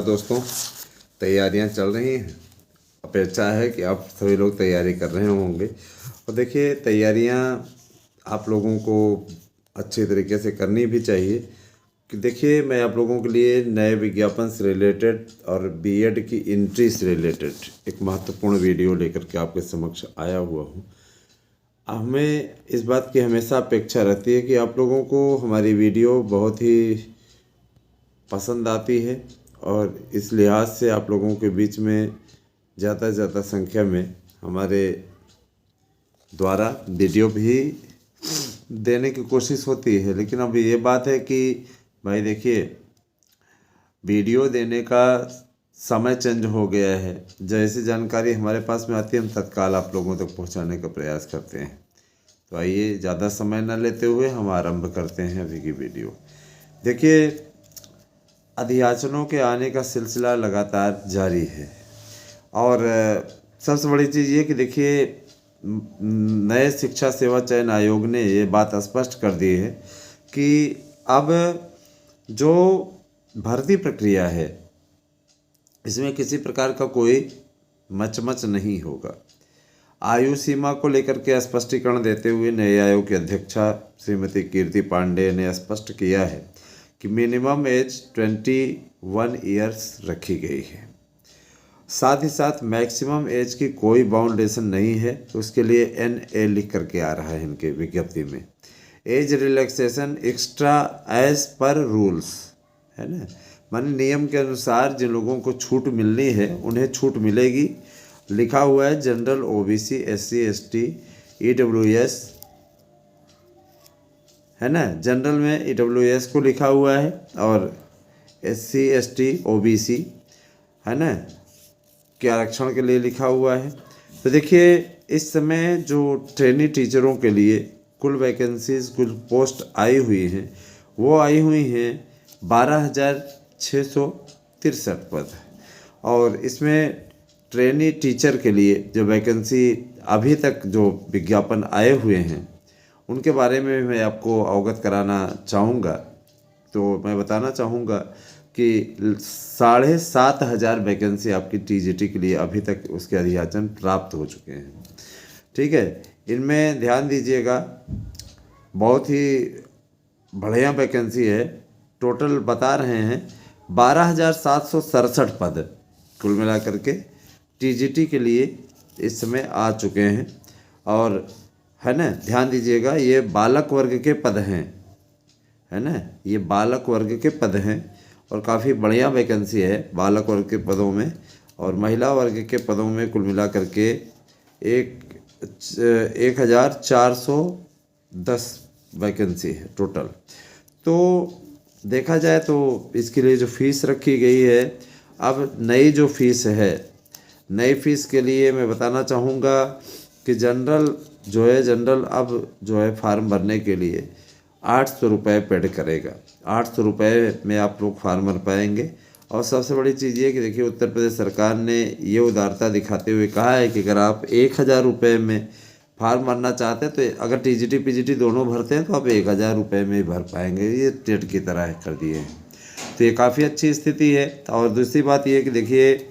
दोस्तों, तैयारियां चल रही हैं। अपेक्षा है कि आप सभी लोग तैयारी कर रहे होंगे। और देखिए, तैयारियां आप लोगों को अच्छे तरीके से करनी भी चाहिए। कि देखिए, मैं आप लोगों के लिए नए विज्ञापन से रिलेटेड और बीएड की एंट्री से रिलेटेड एक महत्वपूर्ण वीडियो लेकर के आपके समक्ष आया हुआ हूँ। हमें इस बात की हमेशा अपेक्षा रहती है कि आप लोगों को हमारी वीडियो बहुत ही पसंद आती है और इस लिहाज से आप लोगों के बीच में ज़्यादा से ज़्यादा संख्या में हमारे द्वारा वीडियो भी देने की कोशिश होती है। लेकिन अब ये बात है कि भाई देखिए, वीडियो देने का समय चेंज हो गया है। जैसी जानकारी हमारे पास में आती है, हम तत्काल आप लोगों तक पहुंचाने का प्रयास करते हैं। तो आइए, ज़्यादा समय न लेते हुए हम आरंभ करते हैं अभी की वीडियो। देखिए, अध्याचनों के आने का सिलसिला लगातार जारी है और सबसे बड़ी चीज़ ये कि देखिए, नए शिक्षा सेवा चयन आयोग ने ये बात स्पष्ट कर दी है कि अब जो भर्ती प्रक्रिया है, इसमें किसी प्रकार का कोई मचमच नहीं होगा। आयु सीमा को लेकर के स्पष्टीकरण देते हुए नए आयोग की अध्यक्षा श्रीमती कीर्ति पांडेय ने स्पष्ट किया है कि मिनिमम एज 21 ईयर्स रखी गई है। साथ ही साथ मैक्सिमम एज की कोई बाउंडेशन नहीं है, तो उसके लिए NA लिख करके आ रहा है इनके विज्ञप्ति में। एज रिलैक्सेशन एक्स्ट्रा एज पर रूल्स, है ना, माने नियम के अनुसार जिन लोगों को छूट मिलनी है उन्हें छूट मिलेगी। लिखा हुआ है general, OBC, SC, ST, EWS, है ना। जनरल में EWS को लिखा हुआ है और SC, ST, OBC, है ना, के आरक्षण के लिए लिखा हुआ है। तो देखिए, इस समय जो ट्रेनी टीचरों के लिए कुल वैकेंसीज, कुल पोस्ट आई हुई हैं, वो आई हुई हैं 12,663 पद। और इसमें ट्रेनी टीचर के लिए जो वैकेंसी अभी तक जो विज्ञापन आए हुए हैं, उनके बारे में मैं आपको अवगत कराना चाहूँगा। तो मैं बताना चाहूँगा कि 7,500 वैकेंसी आपकी TGT के लिए अभी तक उसके अधियाचन प्राप्त हो चुके हैं। ठीक है, इनमें ध्यान दीजिएगा, बहुत ही बढ़िया वैकेंसी है। टोटल बता रहे हैं 12,767 पद कुल मिलाकर के TGT के लिए इस समय आ चुके हैं। और है ना, ध्यान दीजिएगा, ये बालक वर्ग के पद हैं, है ना, ये बालक वर्ग के पद हैं और काफ़ी बढ़िया वैकेंसी है बालक वर्ग के पदों में। और महिला वर्ग के पदों में कुल मिला करके 1,410 वैकेंसी है टोटल। तो देखा जाए तो इसके लिए जो फीस रखी गई है, अब नई जो फीस है, नई फीस के लिए मैं बताना चाहूँगा कि जनरल जो है, जनरल अब जो है फॉर्म भरने के लिए 800 रुपये पेड करेगा। 800 रुपये में आप लोग फॉर्म भर पाएंगे। और सबसे बड़ी चीज़ ये कि देखिए, उत्तर प्रदेश सरकार ने ये उदारता दिखाते हुए कहा है कि अगर आप 1,000 रुपये में फॉर्म भरना चाहते हैं, तो अगर TGT PGT दोनों भरते हैं तो आप 1,000 रुपये में ही भर पाएंगे। ये टेट की तरह कर दिए हैं, तो ये काफ़ी अच्छी स्थिति है। और दूसरी बात ये कि देखिए,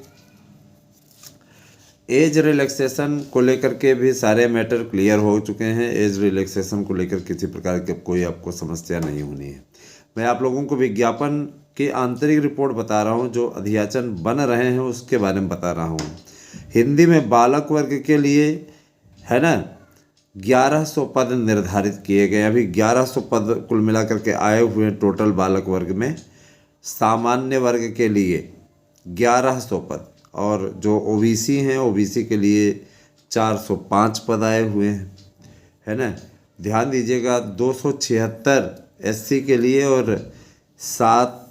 एज रिलैक्सेशन को लेकर के भी सारे मैटर क्लियर हो चुके हैं। एज रिलैक्सेशन को लेकर किसी प्रकार की कोई आपको समस्या नहीं होनी है। मैं आप लोगों को विज्ञापन की आंतरिक रिपोर्ट बता रहा हूं, जो अधियाचन बन रहे हैं उसके बारे में बता रहा हूं। हिंदी में बालक वर्ग के लिए, है ना, 1100 पद निर्धारित किए गए। अभी 1100 पद कुल मिला करके आए हुए हैं टोटल बालक वर्ग में। सामान्य वर्ग के लिए 1100 पद, और जो OBC हैं, OBC के लिए 405 पद आए हुए हैं, है ना। ध्यान दीजिएगा, 276 SC के लिए और 7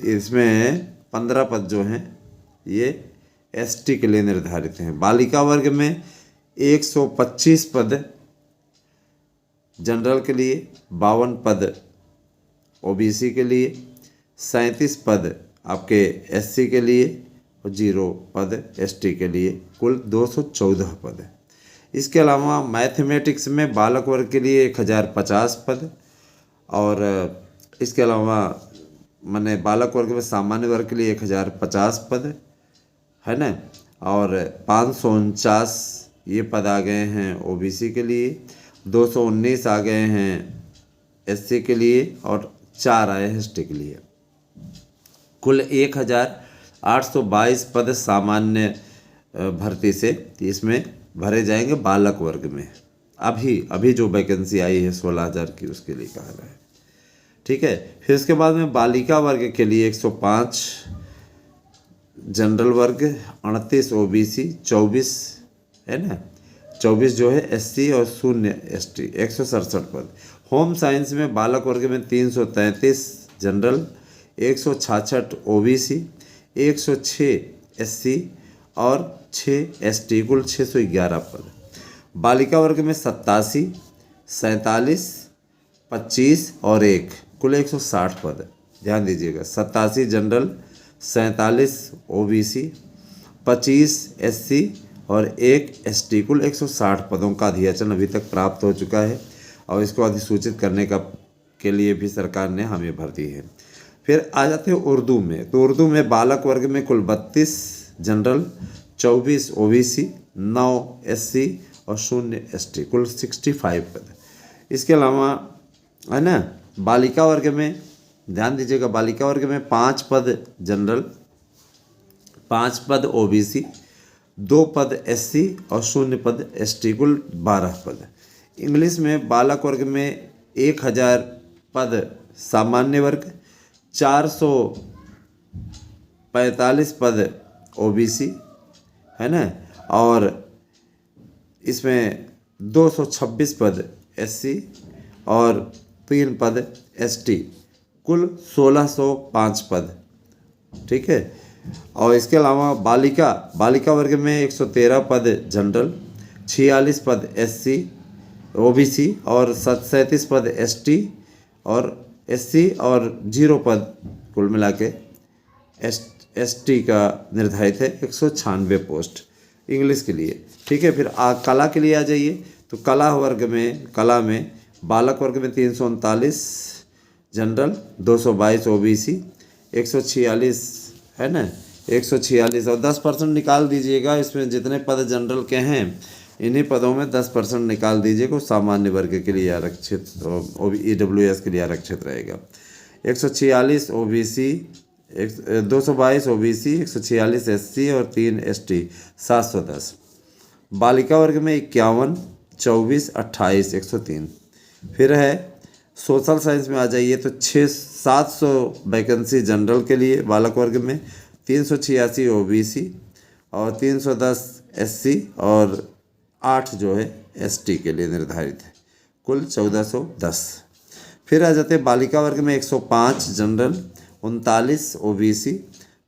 इसमें 15 पद जो हैं ये ST के लिए निर्धारित हैं। बालिका वर्ग में 125 पद जनरल के लिए, 52 पद OBC के लिए, 37 पद आपके SC के लिए और 0 पद ST के लिए, कुल 214 पद है। इसके अलावा मैथमेटिक्स में बालक वर्ग के लिए 1,050 पद, और इसके अलावा माने बालक वर्ग में सामान्य वर्ग के लिए 1050 पद है ना, और 549 ये पद आ गए हैं ओबीसी के लिए, 219 आ गए हैं एससी के लिए और 4 आए हैं एसटी के लिए। कुल 1822 पद सामान्य भर्ती से इसमें भरे जाएंगे बालक वर्ग में। अभी जो वैकेंसी आई है 16,000 की, उसके लिए कहा रहा है। ठीक है, फिर उसके बाद में बालिका वर्ग के लिए 105 जनरल वर्ग, 38 ओबीसी, 24 है ना, 24 जो है एससी और 0 एसटी, 167 पद। होम साइंस में बालक वर्ग में 333 जनरल, 166 ओबीसी, 106 एससी और 6 एसटी, कुल 611 पद। बालिका वर्ग में 87, 47, 25 और 1, कुल 160 पद। ध्यान दीजिएगा, 87 जनरल, 47 ओबीसी, 25 एससी और 1 एसटी, कुल 160 पदों का अधियाचन अभी तक प्राप्त हो चुका है और इसको अधिसूचित करने के लिए भी सरकार ने हामी भर दी है। फिर आ जाते हैं उर्दू में। तो उर्दू में बालक वर्ग में कुल 32 जनरल, 24 ओबीसी, 9 एससी और 0 एसटी, कुल 65 पद। इसके अलावा है ना, बालिका वर्ग में ध्यान दीजिएगा, बालिका वर्ग में 5 पद जनरल, 5 पद ओबीसी, 2 पद एससी और 0 पद एसटी, कुल 12 पद। इंग्लिश में बालक वर्ग में 1000 पद सामान्य वर्ग, 445 पद ओबीसी है ना, और इसमें 226 पद एससी और 3 पद एसटी, कुल 1605 पद। ठीक है, और इसके अलावा बालिका वर्ग में 113 पद जनरल, 46 पद एससी ओबीसी और 37 पद एसटी और एससी और 0 पद, कुल मिला के एसटी का निर्धारित है 196 पोस्ट इंग्लिश के लिए। ठीक है, फिर कला के लिए आ जाइए। तो कला में बालक वर्ग में 339 जनरल, 222 ओबीसी, 146 है ना, 146 और 10% निकाल दीजिएगा। इसमें जितने पद जनरल के हैं इन्हीं पदों में 10% निकाल दीजिएगा, सामान्य वर्ग के लिए आरक्षित, ईडब्ल्यूएस के लिए आरक्षित रहेगा। 146 ओबीसी, 222 ओबीसी, 146 एससी और 3 एसटी, 710। बालिका वर्ग में 51, 24, 28, 103। फिर है सोशल साइंस में आ जाइए तो 700 वैकेंसी जनरल के लिए बालक वर्ग में, 386 ओबीसी और 310 एससी और 8 जो है एसटी के लिए निर्धारित है, कुल 1410। फिर आ जाते हैं बालिका वर्ग में 105 जनरल, 39 ओबीसी,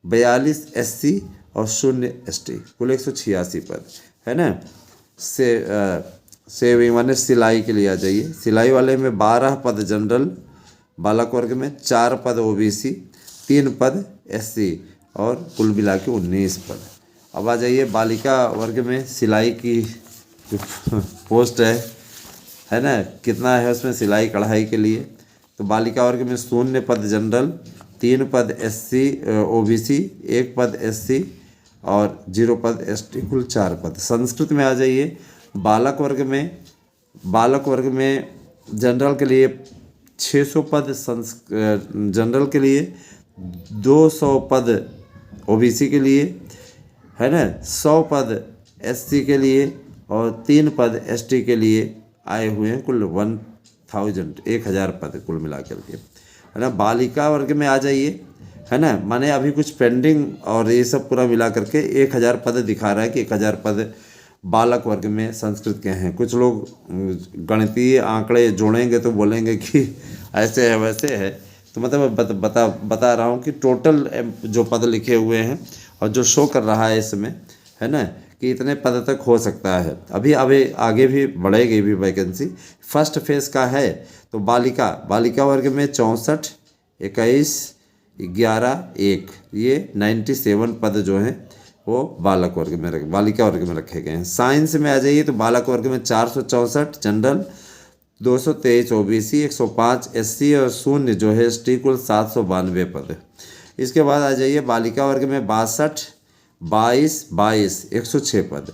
42 एससी और 0 एसटी, कुल 186 पद है ना। सेविंग माने सिलाई के लिए आ जाइए। सिलाई वाले में 12 पद जनरल बालक वर्ग में, 4 पद ओबीसी, 3 पद एससी और कुल मिला के 19 पद। अब आ जाइए बालिका वर्ग में सिलाई की जो पोस्ट है ना, कितना है उसमें सिलाई कढ़ाई के लिए। तो बालिका वर्ग में 0 पद जनरल, 3 पद एससी ओबीसी, 1 पद एससी और 0 पद एसटी, कुल 4 पद। संस्कृत में आ जाइए। बालक वर्ग में जनरल के लिए 600 पद जनरल के लिए, 200 पद ओबीसी के लिए है ना, 100 पद एससी के लिए और 3 पद एसटी के लिए आए हुए हैं, कुल 1000 पद कुल मिला करके है ना। बालिका वर्ग में आ जाइए है ना, माने अभी कुछ पेंडिंग और ये सब पूरा मिला करके 1000 पद दिखा रहा है कि 1000 पद बालक वर्ग में संस्कृत के हैं। कुछ लोग गणितीय आंकड़े जोड़ेंगे तो बोलेंगे कि ऐसे है वैसे है, तो मतलब बता रहा हूँ कि टोटल जो पद लिखे हुए हैं और जो शो कर रहा है इसमें है ना कि इतने पद तक हो सकता है। अभी आगे भी बढ़ेगी भी वैकेंसी। फर्स्ट फेज का है तो बालिका वर्ग में 64, 21, 11, 1 ये 97 पद जो हैं वो बालिका वर्ग में रखे गए हैं। साइंस में आ जाइए तो बालक वर्ग में 464 जनरल, 223 ओबीसी, 105 एससी और शून्य जो है एसटी, कुल 792 पद। इसके बाद आ जाइए बालिका वर्ग में 62, 22, 106 पद।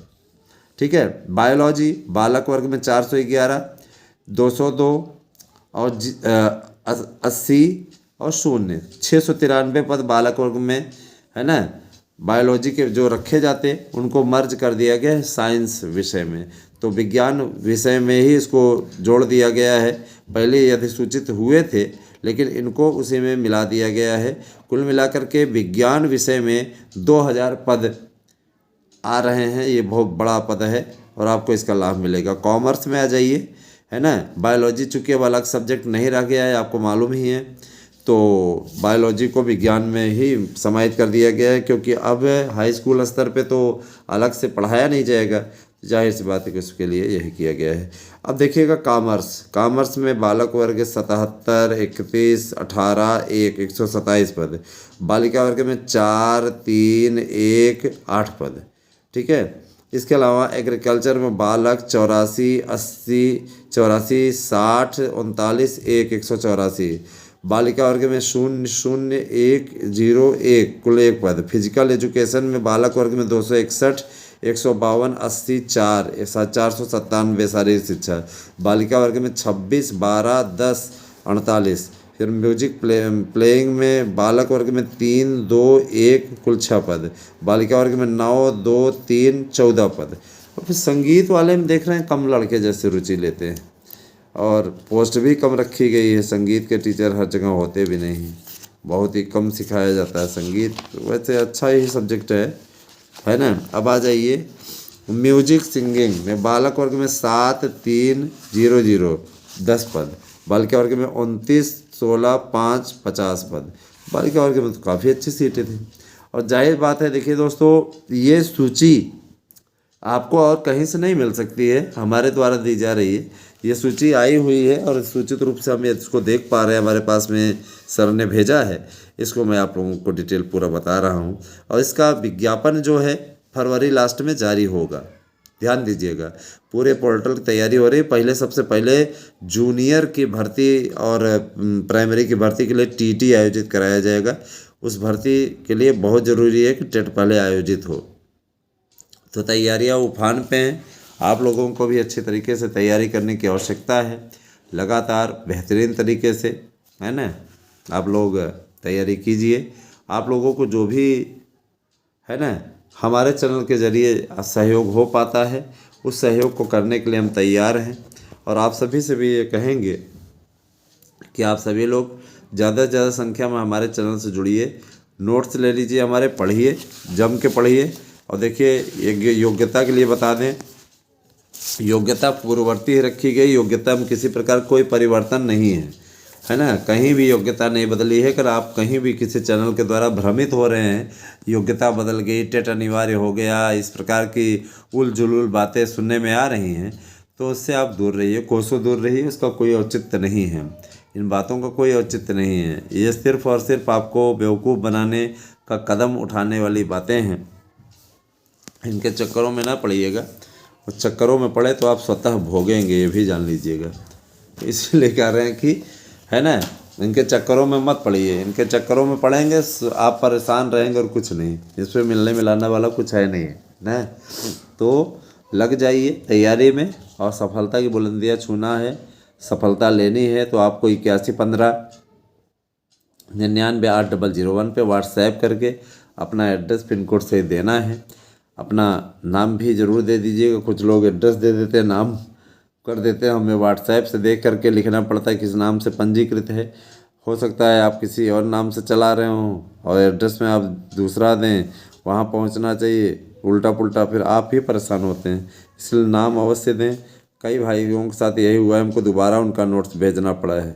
ठीक है। बायोलॉजी बालक वर्ग में 411, 202 और 80 और शून्य 693 पद बालक वर्ग में, है ना। बायोलॉजी के जो रखे जाते उनको मर्ज कर दिया गया है साइंस विषय में, तो विज्ञान विषय में ही इसको जोड़ दिया गया है। पहले ये अधिसूचित हुए थे लेकिन इनको उसी में मिला दिया गया है। कुल मिलाकर के विज्ञान विषय में 2000 पद आ रहे हैं, ये बहुत बड़ा पद है और आपको इसका लाभ मिलेगा। कॉमर्स में आ जाइए, है ना। बायोलॉजी चूँकि अब अलग सब्जेक्ट नहीं रह गया है, आपको मालूम ही है, तो बायोलॉजी को विज्ञान में ही समाहित कर दिया गया है, क्योंकि अब हाई स्कूल स्तर पे तो अलग से पढ़ाया नहीं जाएगा, जाहिर सी बात है कि उसके लिए यही किया गया है। अब देखिएगा कॉमर्स में बालक वर्ग 77, 31, 18, 127 पद। बालिका वर्ग में 4, 3, 1, 8 पद। ठीक है। इसके अलावा एग्रीकल्चर में बालक 84, 80, 84, 60, 39, 184। बालिका वर्ग में 0, 0, 1, 0, 1 कुल 1 पद। फिजिकल एजुकेशन में बालक वर्ग में 261, 152, 80, 4, 497 शारीरिक शिक्षा। बालिका वर्ग में 26, 12, 10, 48। फिर म्यूजिक प्लेइंग में बालक वर्ग में 3, 2, 1 कुल 6 पद। बालिका वर्ग में 9, 2, 3 14 पद। और फिर संगीत वाले में देख रहे हैं कम लड़के जैसे रुचि लेते हैं और पोस्ट भी कम रखी गई है। संगीत के टीचर हर जगह होते भी नहीं, बहुत ही कम सिखाया जाता है संगीत। वैसे अच्छा ही सब्जेक्ट है ना। अब आ जाइए म्यूजिक सिंगिंग में बालक वर्ग में 7, 3, 0, 0 10 पद। बालिका वर्ग में 29, 16, 5 50 पद। बालिका वर्ग में तो काफ़ी अच्छी सीटें थी। और जाहिर बात है, देखिए दोस्तों, ये सूची आपको और कहीं से नहीं मिल सकती है, हमारे द्वारा दी जा रही है। ये सूची आई हुई है और सूचित रूप से हम इसको देख पा रहे हैं, हमारे पास में सर ने भेजा है। इसको मैं आप लोगों को डिटेल पूरा बता रहा हूँ और इसका विज्ञापन जो है फरवरी लास्ट में जारी होगा। ध्यान दीजिएगा, पूरे पोर्टल की तैयारी हो रही है। पहले सबसे पहले जूनियर की भर्ती और प्राइमरी की भर्ती के लिए टीटी आयोजित कराया जाएगा। उस भर्ती के लिए बहुत ज़रूरी है कि टेट पहले आयोजित हो। तो तैयारियां उफान पे हैं, आप लोगों को भी अच्छे तरीके से तैयारी करने की आवश्यकता है, लगातार बेहतरीन तरीके से, है ना। आप लोग तैयारी कीजिए। आप लोगों को जो भी, है ना, हमारे चैनल के ज़रिए सहयोग हो पाता है, उस सहयोग को करने के लिए हम तैयार हैं। और आप सभी से भी ये कहेंगे कि आप सभी लोग ज़्यादा से ज़्यादा संख्या में हमारे चैनल से जुड़िए, नोट्स ले लीजिए हमारे, पढ़िए, जम के पढ़िए। और देखिए, एक योग्यता के लिए बता दें, योग्यता पूर्ववर्ती ही रखी गई, योग्यता में किसी प्रकार कोई परिवर्तन नहीं है ना। कहीं भी योग्यता नहीं बदली है। अगर आप कहीं भी किसी चैनल के द्वारा भ्रमित हो रहे हैं, योग्यता बदल गई, टेट अनिवार्य हो गया, इस प्रकार की उल जुलूल बातें सुनने में आ रही हैं, तो उससे आप दूर रहिए, कोसों दूर रहिए। उसका कोई औचित्य नहीं है, इन बातों का कोई औचित्य नहीं है। ये सिर्फ और सिर्फ आपको बेवकूफ़ बनाने का कदम उठाने वाली बातें हैं। इनके चक्करों में ना पड़िएगा, और चक्करों में पड़े तो आप स्वतः भोगेंगे, ये भी जान लीजिएगा। इसलिए कह रहे हैं कि, है ना, इनके चक्करों में मत पड़िए। इनके चक्करों में पड़ेंगे आप परेशान रहेंगे और कुछ नहीं। इस पर मिलने मिलाने वाला कुछ है नहीं ना। तो लग जाइए तैयारी में, और सफलता की बुलंदियाँ छूना है, सफलता लेनी है, तो आपको 8115 998001 पे व्हाट्सएप करके अपना एड्रेस पिन कोड से देना है। अपना नाम भी ज़रूर दे दीजिएगा। कुछ लोग एड्रेस दे देते हैं, नाम कर देते हैं, हमें व्हाट्सएप से देख करके लिखना पड़ता है किस नाम से पंजीकृत है। हो सकता है आप किसी और नाम से चला रहे हों और एड्रेस में आप दूसरा दें, वहाँ पहुँचना चाहिए उल्टा पुल्टा, फिर आप ही परेशान होते हैं। इसलिए नाम अवश्य दें। कई भाइयों के साथ यही हुआ है, हमको दोबारा उनका नोट्स भेजना पड़ा है।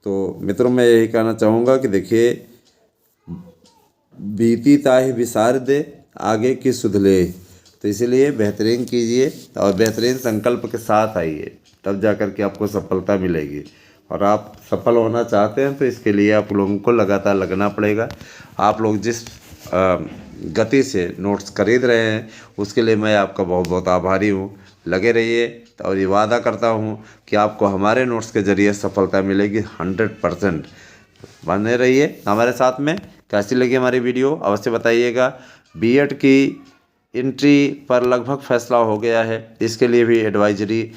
तो मित्रों, मैं यही कहना चाहूँगा कि देखिए, बीती ताहि विसार दे, आगे की सुध ले। तो इसीलिए बेहतरीन कीजिए और बेहतरीन संकल्प के साथ आइए, तब जा कर के आपको सफलता मिलेगी। और आप सफल होना चाहते हैं तो इसके लिए आप लोगों को लगातार लगना पड़ेगा। आप लोग जिस गति से नोट्स खरीद रहे हैं, उसके लिए मैं आपका बहुत बहुत आभारी हूँ। लगे रहिए और ये वादा करता हूँ कि आपको हमारे नोट्स के ज़रिए सफलता मिलेगी 100%। बने रहिए हमारे साथ में। कैसी लगी हमारी वीडियो अवश्य बताइएगा। बीएड की एंट्री पर लगभग फैसला हो गया है, इसके लिए भी एडवाइजरी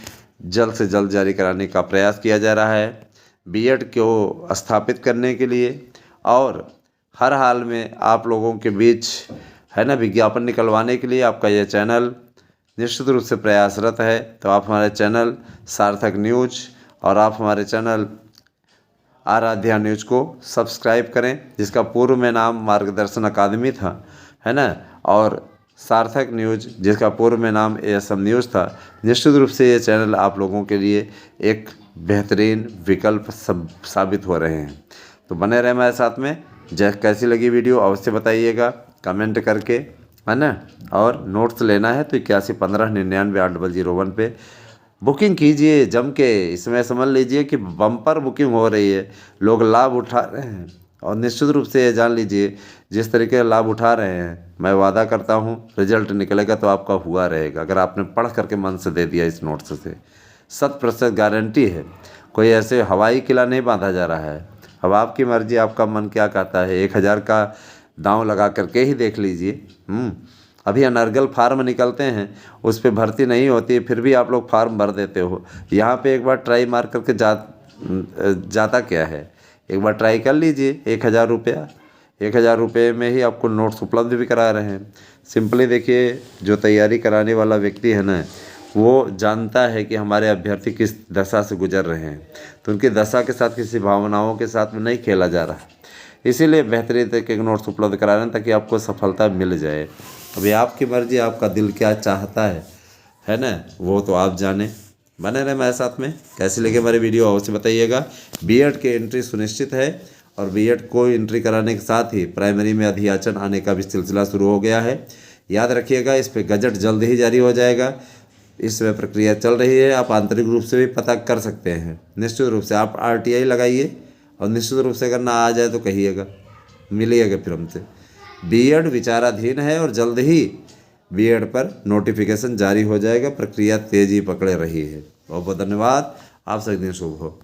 जल्द से जल्द जारी कराने का प्रयास किया जा रहा है बीएड को स्थापित करने के लिए। और हर हाल में आप लोगों के बीच है ना विज्ञापन निकलवाने के लिए आपका यह चैनल निश्चित रूप से प्रयासरत है। तो आप हमारे चैनल सार्थक न्यूज और आप हमारे चैनल आराध्या न्यूज को सब्सक्राइब करें, जिसका पूर्व में नाम मार्गदर्शन अकादमी था, है ना, और सार्थक न्यूज जिसका पूर्व में नाम एएसएम न्यूज़ था। निश्चित रूप से ये चैनल आप लोगों के लिए एक बेहतरीन विकल्प साबित हो रहे हैं। तो बने रहे हमारे साथ में। कैसी लगी वीडियो अवश्य बताइएगा कमेंट करके, है ना। और नोट्स लेना है तो 8115998001 पे बुकिंग कीजिए जम के। इसमें समझ लीजिए कि बम्पर बुकिंग हो रही है, लोग लाभ उठा रहे हैं। और निश्चित रूप से ये जान लीजिए जिस तरीके का लाभ उठा रहे हैं, मैं वादा करता हूँ रिजल्ट निकलेगा तो आपका हुआ रहेगा। अगर आपने पढ़ करके मन से दे दिया इस नोट्स से, 100% गारंटी है। कोई ऐसे हवाई किला नहीं बांधा जा रहा है। अब आपकी मर्जी, आपका मन क्या कहता है। 1000 का दांव लगा करके ही देख लीजिए। अभी अनर्गल फार्म निकलते हैं, उस पर भर्ती नहीं होती, फिर भी आप लोग फार्म भर देते हो। यहाँ पे एक बार ट्राई मार करके जाता क्या है, एक बार ट्राई कर लीजिए। 1000 रुपया, 1000 रुपये में ही आपको नोट्स उपलब्ध भी करा रहे हैं। सिंपली देखिए, जो तैयारी कराने वाला व्यक्ति है ना, वो जानता है कि हमारे अभ्यर्थी किस दशा से गुजर रहे हैं, तो उनकी दशा के साथ किसी भावनाओं के साथ में नहीं खेला जा रहा। इसीलिए बेहतरीन तरीके के नोट्स उपलब्ध करा रहे हैं ताकि आपको सफलता मिल जाए। अभी आपकी मर्जी, आपका दिल क्या चाहता है ना, वो तो आप जाने। बने रहे हमारे साथ में। कैसी लगे हमारी वीडियो अवश्य बताइएगा। बीएड की एंट्री सुनिश्चित है और बीएड को एंट्री कराने के साथ ही प्राइमरी में अधियाचन आने का भी सिलसिला शुरू हो गया है। याद रखिएगा, इस पर गजट जल्द ही जारी हो जाएगा। इसमें प्रक्रिया चल रही है, आप आंतरिक रूप से भी पता कर सकते हैं। निश्चित रूप से आप RTI लगाइए और निश्चित रूप से अगर ना आ जाए तो कहिएगा, मिलिएगा फिर हमसे। बीएड विचाराधीन है और जल्द ही बीएड पर नोटिफिकेशन जारी हो जाएगा। प्रक्रिया तेजी पकड़े रही है। बहुत बहुत धन्यवाद। आप सब दिन शुभ हो।